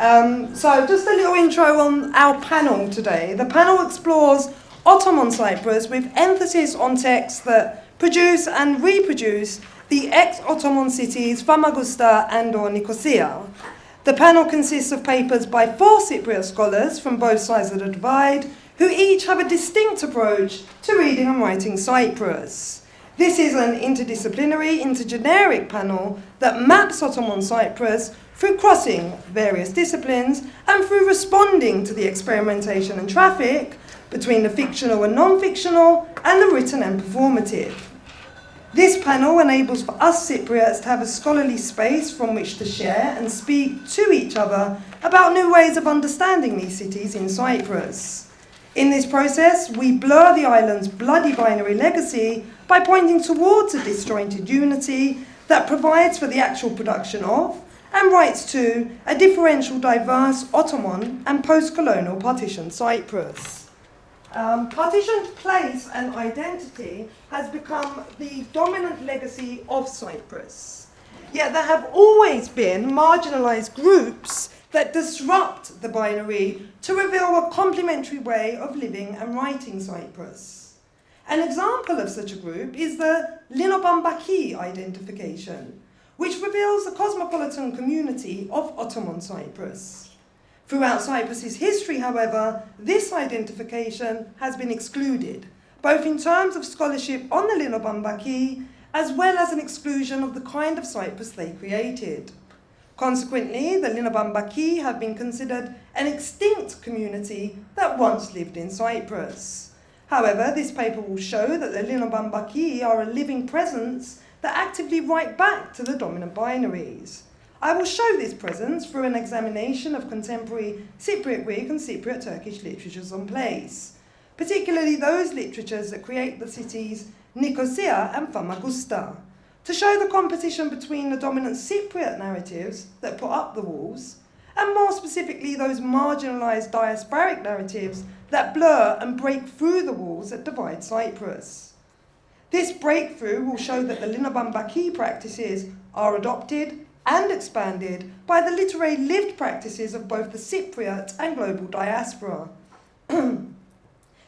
So just a little intro on our panel today. The panel explores Ottoman Cyprus with emphasis on texts that produce and reproduce the ex-Ottoman cities Famagusta and/or Nicosia. The panel consists of papers by 4 Cypriot scholars from both sides of the divide, who each have a distinct approach to reading and writing Cyprus. This is an interdisciplinary, intergeneric panel that maps Ottoman Cyprus through crossing various disciplines and through responding to the experimentation and traffic between the fictional and non-fictional and the written and performative. This panel enables for us Cypriots to have a scholarly space from which to share and speak to each other about new ways of understanding these cities in Cyprus. In this process, we blur the island's bloody binary legacy by pointing towards a disjointed unity that provides for the actual production of and writes to a differential, diverse Ottoman and post-colonial partitioned Cyprus. Partitioned place and identity has become the dominant legacy of Cyprus. Yet there have always been marginalised groups that disrupt the binary to reveal a complementary way of living and writing Cyprus. An example of such a group is the Linobambaki identification, which reveals the cosmopolitan community of Ottoman Cyprus. Throughout Cyprus's history, however, this identification has been excluded, both in terms of scholarship on the Linobambaki, as well as an exclusion of the kind of Cyprus they created. Consequently, the Linobambaki have been considered an extinct community that once lived in Cyprus. However, this paper will show that the Linobambaki are a living presence that actively write back to the dominant binaries. I will show this presence through an examination of contemporary Cypriot Greek and Cypriot Turkish literatures on place, particularly those literatures that create the cities Nicosia and Famagusta, to show the competition between the dominant Cypriot narratives that put up the walls, and more specifically those marginalised diasporic narratives that blur and break through the walls that divide Cyprus. This breakthrough will show that the Linobambaki practices are adopted and expanded by the literary lived practices of both the Cypriot and global diaspora.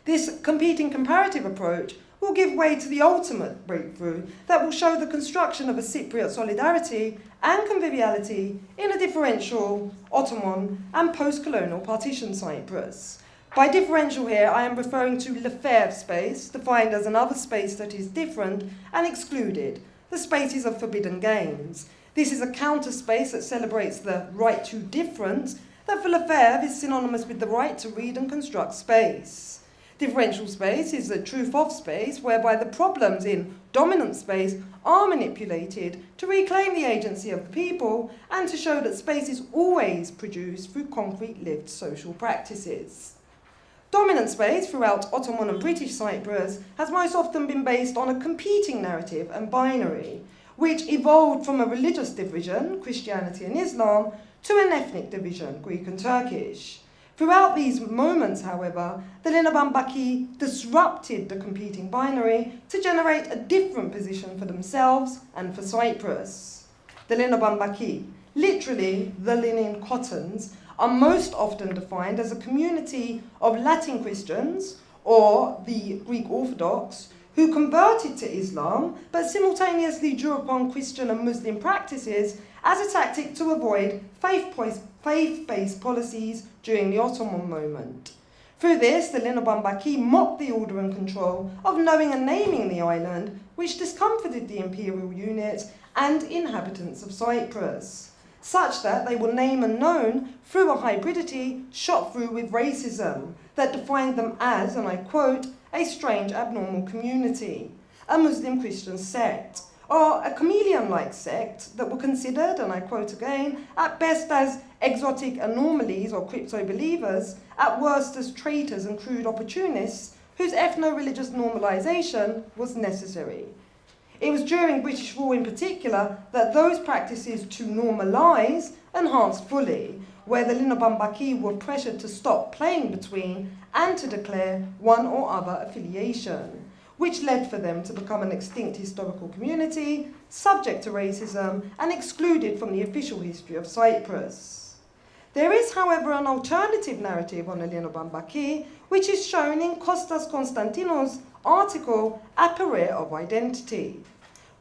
This competing comparative approach will give way to the ultimate breakthrough that will show the construction of a Cypriot solidarity and conviviality in a differential Ottoman and post-colonial partition Cyprus. By differential here, I am referring to Lefebvre space, defined as another space that is different and excluded, the spaces of forbidden games. This is a counter space that celebrates the right to difference that for Lefebvre is synonymous with the right to read and construct space. Differential space is a truth-of space whereby the problems in dominant space are manipulated to reclaim the agency of the people and to show that space is always produced through concrete lived social practices. Dominant space throughout Ottoman and British Cyprus has most often been based on a competing narrative and binary, which evolved from a religious division, Christianity and Islam, to an ethnic division, Greek and Turkish. Throughout these moments, however, the Linobambaki disrupted the competing binary to generate a different position for themselves and for Cyprus. The Linobambaki, literally the linen cottons, are most often defined as a community of Latin Christians, or the Greek Orthodox, who converted to Islam but simultaneously drew upon Christian and Muslim practices as a tactic to avoid faith-based policies during the Ottoman moment. Through this, the Linobambaki mocked the order and control of knowing and naming the island, which discomforted the imperial unit and inhabitants of Cyprus, such that they were named and known through a hybridity shot through with racism that defined them as, and I quote, a strange abnormal community, a Muslim Christian sect, or a chameleon-like sect that were considered, and I quote again, at best as exotic anomalies or crypto-believers, at worst as traitors and crude opportunists whose ethno-religious normalisation was necessary. It was during British rule in particular that those practices to normalise enhanced fully, where the Linobambaki were pressured to stop playing between and to declare one or other affiliation, which led for them to become an extinct historical community, subject to racism and excluded from the official history of Cyprus. There is, is, however, an alternative narrative on Elena Bambaki, which is shown in Kostas Konstantinos' article Appareil of Identity.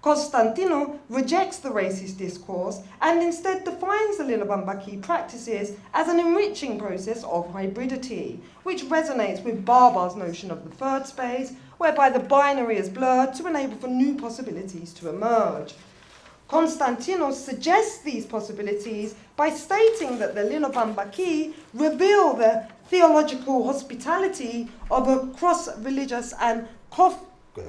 Constantino rejects the racist discourse and instead defines the Elena Bambaki practices as an enriching process of hybridity, which resonates with Barbar's notion of the third space, whereby the binary is blurred to enable for new possibilities to emerge. Konstantinos suggests these possibilities by stating that the Elena Bambaki reveal the theological hospitality of a cross-religious and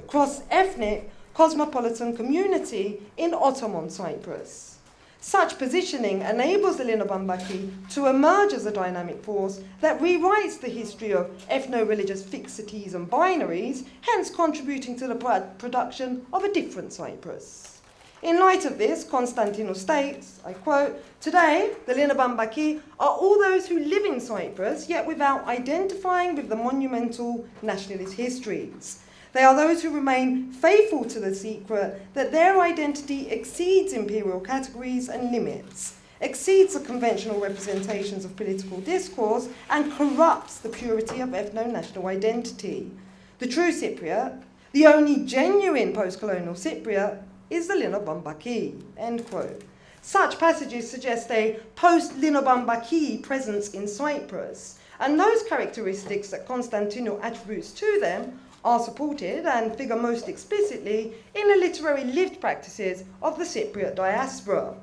cross-ethnic cosmopolitan community in Ottoman Cyprus. Such positioning enables the Elena Bambaki to emerge as a dynamic force that rewrites the history of ethno-religious fixities and binaries, hence contributing to the production of a different Cyprus. In light of this, Konstantinos states, I quote, "Today, the Elena Bambaki are all those who live in Cyprus, yet without identifying with the monumental nationalist histories. They are those who remain faithful to the secret that their identity exceeds imperial categories and limits, exceeds the conventional representations of political discourse, and corrupts the purity of ethno-national identity. The true Cypriot, the only genuine post-colonial Cypriot, is the Elena Bambaki," end quote. Such passages suggest a post-Elena Bambaki presence in Cyprus, and those characteristics that Constantino attributes to them are supported and figure most explicitly in the literary lived practices of the Cypriot diaspora.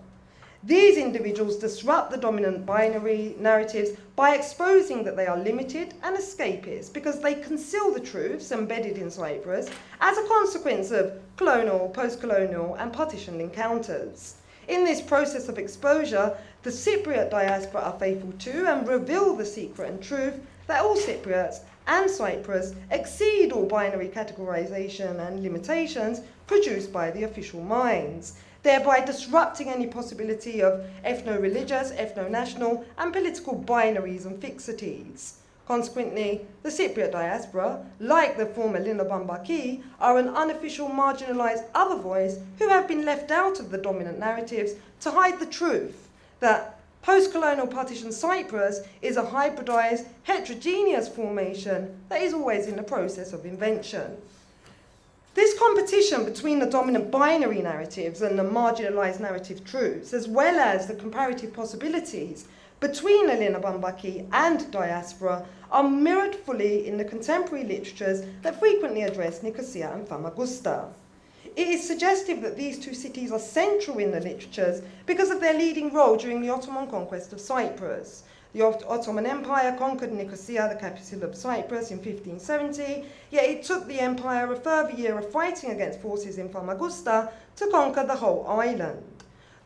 These individuals disrupt the dominant binary narratives by exposing that they are limited and escapist because they conceal the truths embedded in Cyprus as a consequence of colonial, post-colonial and partition encounters. In this process of exposure, the Cypriot diaspora are faithful to and reveal the secret and truth that all Cypriots and Cyprus exceed all binary categorization and limitations produced by the official minds, thereby disrupting any possibility of ethno-religious, ethno-national and political binaries and fixities. Consequently, the Cypriot diaspora, like the former Elena Bambaki, are an unofficial marginalised other voice who have been left out of the dominant narratives to hide the truth that post-colonial partition Cyprus is a hybridised, heterogeneous formation that is always in the process of invention. This competition between the dominant binary narratives and the marginalised narrative truths, as well as the comparative possibilities between Elena Bambaki and diaspora, are mirrored fully in the contemporary literatures that frequently address Nicosia and Famagusta. It is suggestive that these two cities are central in the literatures because of their leading role during the Ottoman conquest of Cyprus. The Ottoman Empire conquered Nicosia, the capital of Cyprus, in 1570, yet it took the empire a further year of fighting against forces in Famagusta to conquer the whole island.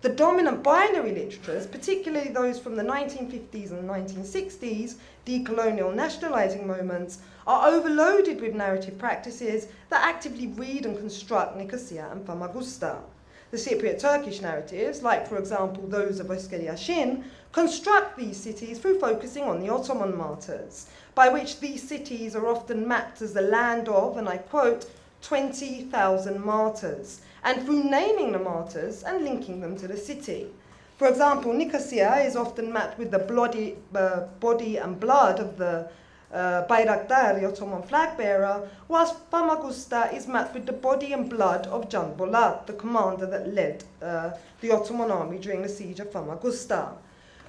The dominant binary literatures, particularly those from the 1950s and 1960s, decolonial nationalising moments, are overloaded with narrative practices that actively read and construct Nicosia and Famagusta. The Cypriot Turkish narratives, like for example those of Özker Yashin, construct these cities through focusing on the Ottoman martyrs, by which these cities are often mapped as the land of, and I quote, 20,000 martyrs, and through naming the martyrs and linking them to the city. For example, Nicosia is often mapped with the body and blood of the Bayraktar, the Ottoman flag bearer, whilst Famagusta is mapped with the body and blood of Can Bolat, the commander that led the Ottoman army during the siege of Famagusta.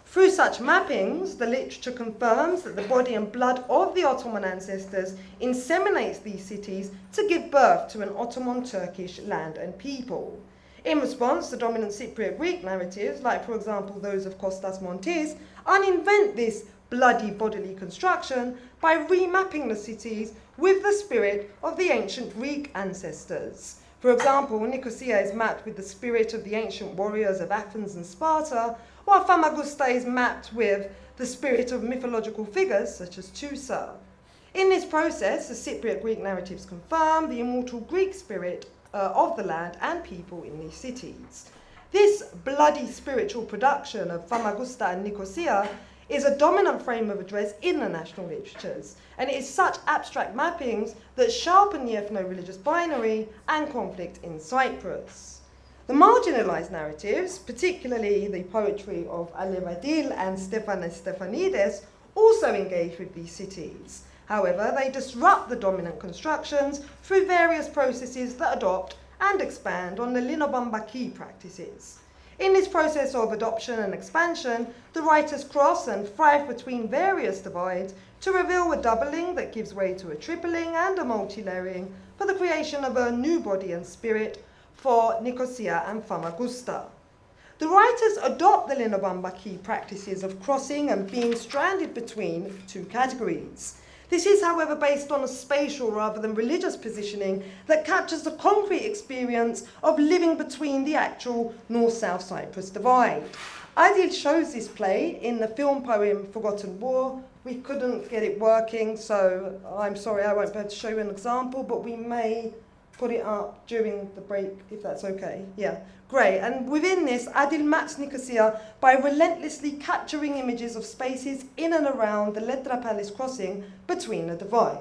Through such mappings, the literature confirms that the body and blood of the Ottoman ancestors inseminates these cities to give birth to an Ottoman Turkish land and people. In response, the dominant Cypriot Greek narratives, like for example those of Kostas Montis, uninvent this bloody bodily construction by remapping the cities with the spirit of the ancient Greek ancestors. For example, Nicosia is mapped with the spirit of the ancient warriors of Athens and Sparta, while Famagusta is mapped with the spirit of mythological figures such as Teucer. In this process, the Cypriot Greek narratives confirm the immortal Greek spirit of the land and people in these cities. This bloody spiritual production of Famagusta and Nicosia is a dominant frame of address in the national literatures, and it is such abstract mappings that sharpen the ethno-religious binary and conflict in Cyprus. The marginalised narratives, particularly the poetry of Ali Radil and Stefanos Stefanides, also engage with these cities. However, they disrupt the dominant constructions through various processes that adopt and expand on the Linobambaki practices. In this process of adoption and expansion, the writers cross and thrive between various divides to reveal a doubling that gives way to a tripling and a multi-layering for the creation of a new body and spirit for Nicosia and Famagusta. The writers adopt the Linobambaki practices of crossing and being stranded between two categories. This is, however, based on a spatial rather than religious positioning that captures the concrete experience of living between the actual North-South Cyprus divide. Adil shows this play in the film poem Forgotten War. We couldn't get it working, so I'm sorry I won't be able to show you an example, but we may put it up during the break, if that's okay. Yeah, great. And within this, Adil maps Nicosia by relentlessly capturing images of spaces in and around the Ledra Palace crossing between the divide.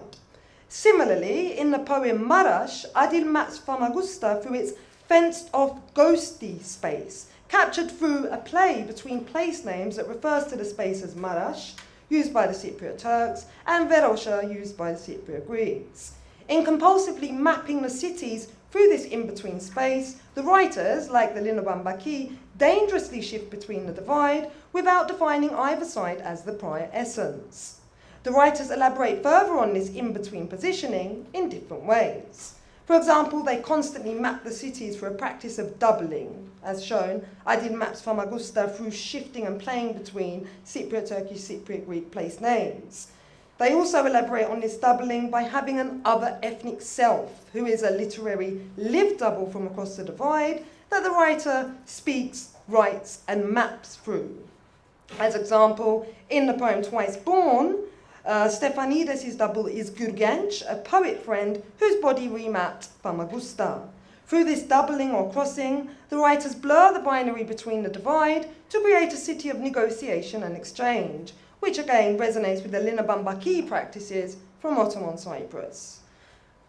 Similarly, in the poem Marash, Adil maps Famagusta through its fenced-off ghosty space, captured through a play between place names that refers to the space as Marash, used by the Cypriot Turks, and Verosha, used by the Cypriot Greeks. In compulsively mapping the cities through this in-between space, the writers, like the Linobambaki, dangerously shift between the divide without defining either side as the prior essence. The writers elaborate further on this in-between positioning in different ways. For example, they constantly map the cities through a practice of doubling. As shown, Adil maps Famagusta through shifting and playing between Cypriot Turkish, Cypriot Greek place names. They also elaborate on this doubling by having an other ethnic self, who is a literary lived double from across the divide that the writer speaks, writes, and maps through. As example, in the poem Twice Born, Stefanides' double is Gurgench, a poet friend whose body remapped Famagusta. Through this doubling or crossing, the writers blur the binary between the divide to create a city of negotiation and exchange, which again resonates with the Linobambaki practices from Ottoman Cyprus.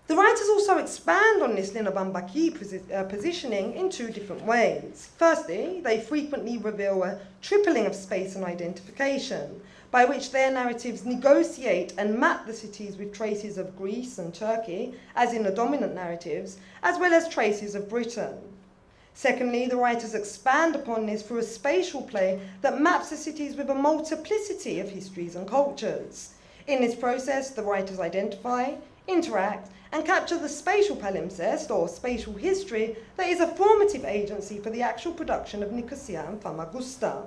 The writers also expand on this Linobambaki positioning in two different ways. Firstly, they frequently reveal a tripling of space and identification, by which their narratives negotiate and map the cities with traces of Greece and Turkey, as in the dominant narratives, as well as traces of Britain. Secondly, the writers expand upon this through a spatial play that maps the cities with a multiplicity of histories and cultures. In this process, the writers identify, interact, and capture the spatial palimpsest, or spatial history, that is a formative agency for the actual production of Nicosia and Famagusta.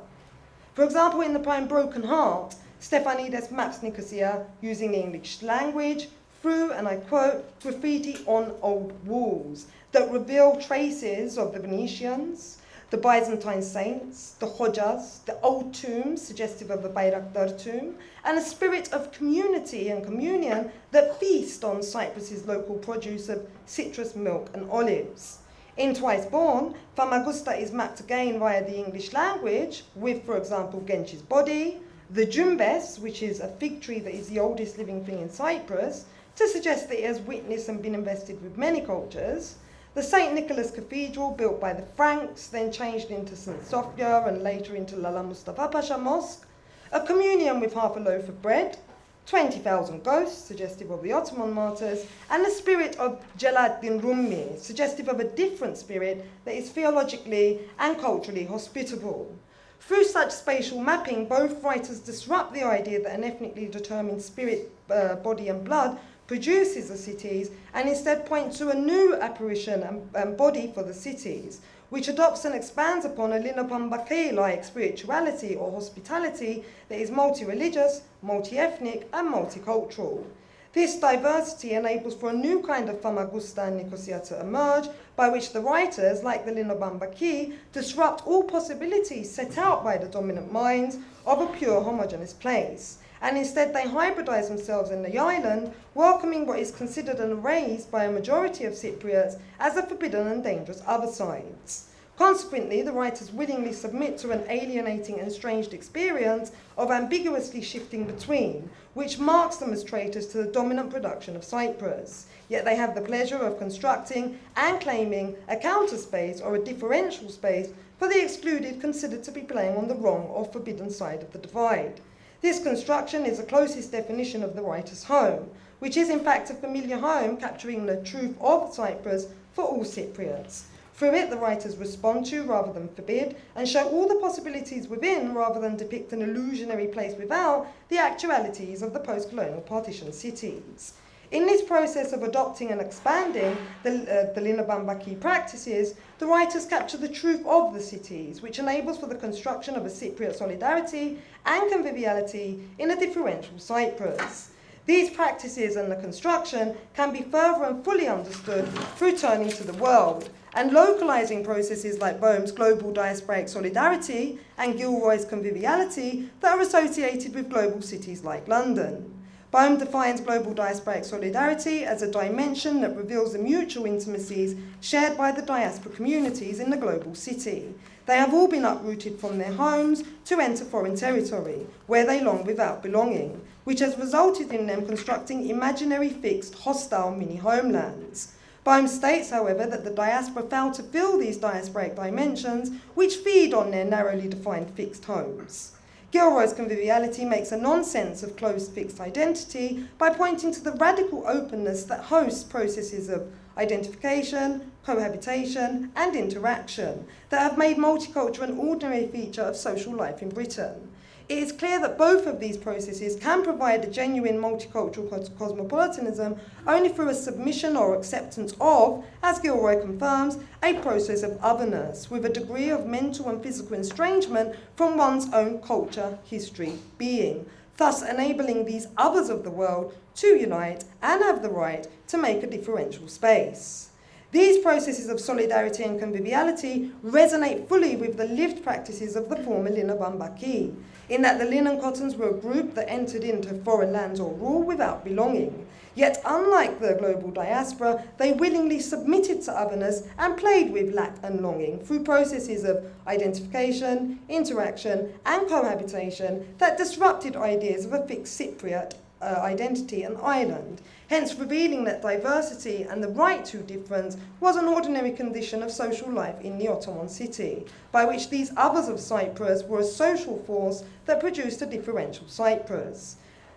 For example, in the poem Broken Heart, Stefanides maps Nicosia using the English language through, and I quote, graffiti on old walls that reveal traces of the Venetians, the Byzantine saints, the Hojas, the old tombs suggestive of the Bayraktar tomb, and a spirit of community and communion that feast on Cyprus's local produce of citrus, milk, and olives. In Twice Born, Famagusta is mapped again via the English language with, for example, Gench's body, the Jumbes, which is a fig tree that is the oldest living thing in Cyprus, to suggest that it has witnessed and been invested with many cultures, the St. Nicholas Cathedral, built by the Franks, then changed into St. Sophia and later into Lala Mustafa Pasha Mosque, a communion with half a loaf of bread, 20,000 ghosts, suggestive of the Ottoman martyrs, and the spirit of Jalaluddin Rumi, suggestive of a different spirit that is theologically and culturally hospitable. Through such spatial mapping, both writers disrupt the idea that an ethnically determined spirit, body and blood produces the cities, and instead point to a new apparition and body for the cities, which adopts and expands upon a Linobambaki-like spirituality or hospitality that is multi-religious, multi-ethnic, and multicultural. This diversity enables for a new kind of Famagusta and Nicosia to emerge, by which the writers, like the Linobambaki, disrupt all possibilities set out by the dominant minds of a pure homogeneous place. And instead they hybridize themselves in the island, welcoming what is considered and erased by a majority of Cypriots as the forbidden and dangerous other sides. Consequently, the writers willingly submit to an alienating and estranged experience of ambiguously shifting between, which marks them as traitors to the dominant production of Cyprus. Yet they have the pleasure of constructing and claiming a counter space or a differential space for the excluded considered to be playing on the wrong or forbidden side of the divide. This construction is the closest definition of the writer's home, which is in fact a familiar home capturing the truth of Cyprus for all Cypriots. Through it, the writers respond to rather than forbid, and show all the possibilities within rather than depict an illusionary place without the actualities of the post-colonial partition cities. In this process of adopting and expanding the Linabambaki practices, the writers capture the truth of the cities, which enables for the construction of a Cypriot solidarity and conviviality in a differential Cyprus. These practices and the construction can be further and fully understood through turning to the world and localizing processes like Boehm's global diasporic solidarity and Gilroy's conviviality that are associated with global cities like London. Boehm defines global diasporic solidarity as a dimension that reveals the mutual intimacies shared by the diaspora communities in the global city. They have all been uprooted from their homes to enter foreign territory, where they long without belonging, which has resulted in them constructing imaginary fixed, hostile mini-homelands. Boehm states, however, that the diaspora fail to fill these diasporic dimensions, which feed on their narrowly defined fixed homes. Gilroy's conviviality makes a nonsense of closed fixed identity by pointing to the radical openness that hosts processes of identification, cohabitation, and interaction that have made multiculture an ordinary feature of social life in Britain. It is clear that both of these processes can provide a genuine multicultural cosmopolitanism only through a submission or acceptance of, as Gilroy confirms, a process of otherness, with a degree of mental and physical estrangement from one's own culture, history, being, thus enabling these others of the world to unite and have the right to make a differential space. These processes of solidarity and conviviality resonate fully with the lived practices of the former Linabambaki, in that the linen cottons were a group that entered into foreign lands or rule without belonging. Yet, unlike the global diaspora, they willingly submitted to otherness and played with lack and longing through processes of identification, interaction, and cohabitation that disrupted ideas of a fixed Cypriot identity and island, hence revealing that diversity and the right to difference was an ordinary condition of social life in the Ottoman city, by which these others of Cyprus were a social force that produced a differential Cyprus.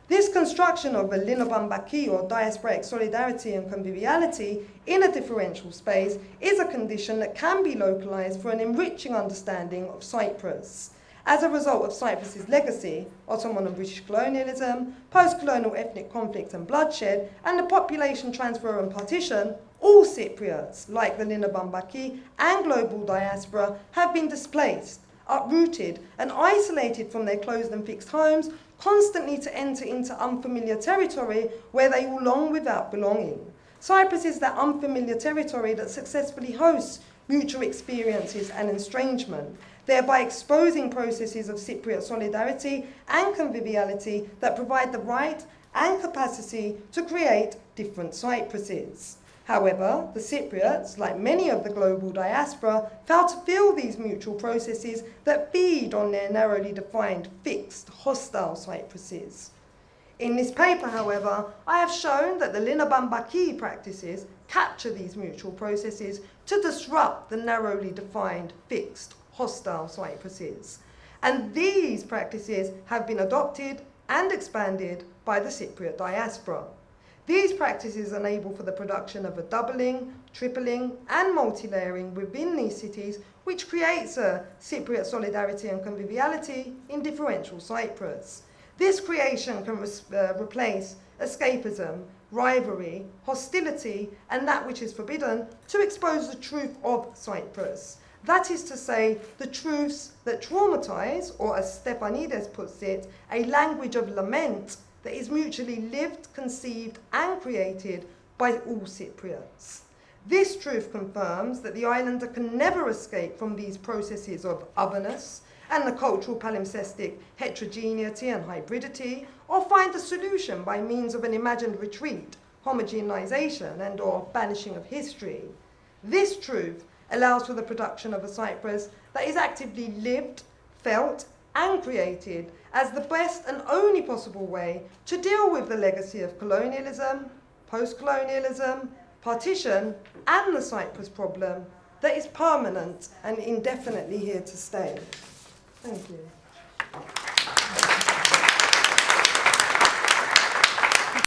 This construction of a Linabambaki or diasporic solidarity and conviviality in a differential space is a condition that can be localized for an enriching understanding of Cyprus. As a result of Cyprus's legacy, Ottoman and British colonialism, post-colonial ethnic conflict and bloodshed, and the population transfer and partition, all Cypriots, like the Linabambaki and global diaspora, have been displaced, uprooted, and isolated from their closed and fixed homes, constantly to enter into unfamiliar territory where they all long without belonging. Cyprus is that unfamiliar territory that successfully hosts mutual experiences and estrangement, thereby exposing processes of Cypriot solidarity and conviviality that provide the right and capacity to create different Cypruses. However, the Cypriots, like many of the global diaspora, fail to feel these mutual processes that feed on their narrowly defined, fixed, hostile Cypruses. In this paper, however, I have shown that the Linabambaki practices capture these mutual processes to disrupt the narrowly defined, fixed, hostile Cypruses. And these practices have been adopted and expanded by the Cypriot diaspora. These practices enable for the production of a doubling, tripling, and multi-layering within these cities, which creates a Cypriot solidarity and conviviality in differential Cyprus. This creation can replace escapism, rivalry, hostility, and that which is forbidden to expose the truth of Cyprus. That is to say, the truths that traumatize, or as Stephanidis puts it, a language of lament that is mutually lived, conceived, and created by all Cypriots. This truth confirms that the islander can never escape from these processes of otherness and the cultural palimpsestic heterogeneity and hybridity, or find a solution by means of an imagined retreat, homogenization, and or banishing of history. This truth, allows for the production of a Cyprus that is actively lived, felt and created as the best and only possible way to deal with the legacy of colonialism, post-colonialism, partition and the Cyprus problem that is permanent and indefinitely here to stay. Thank you.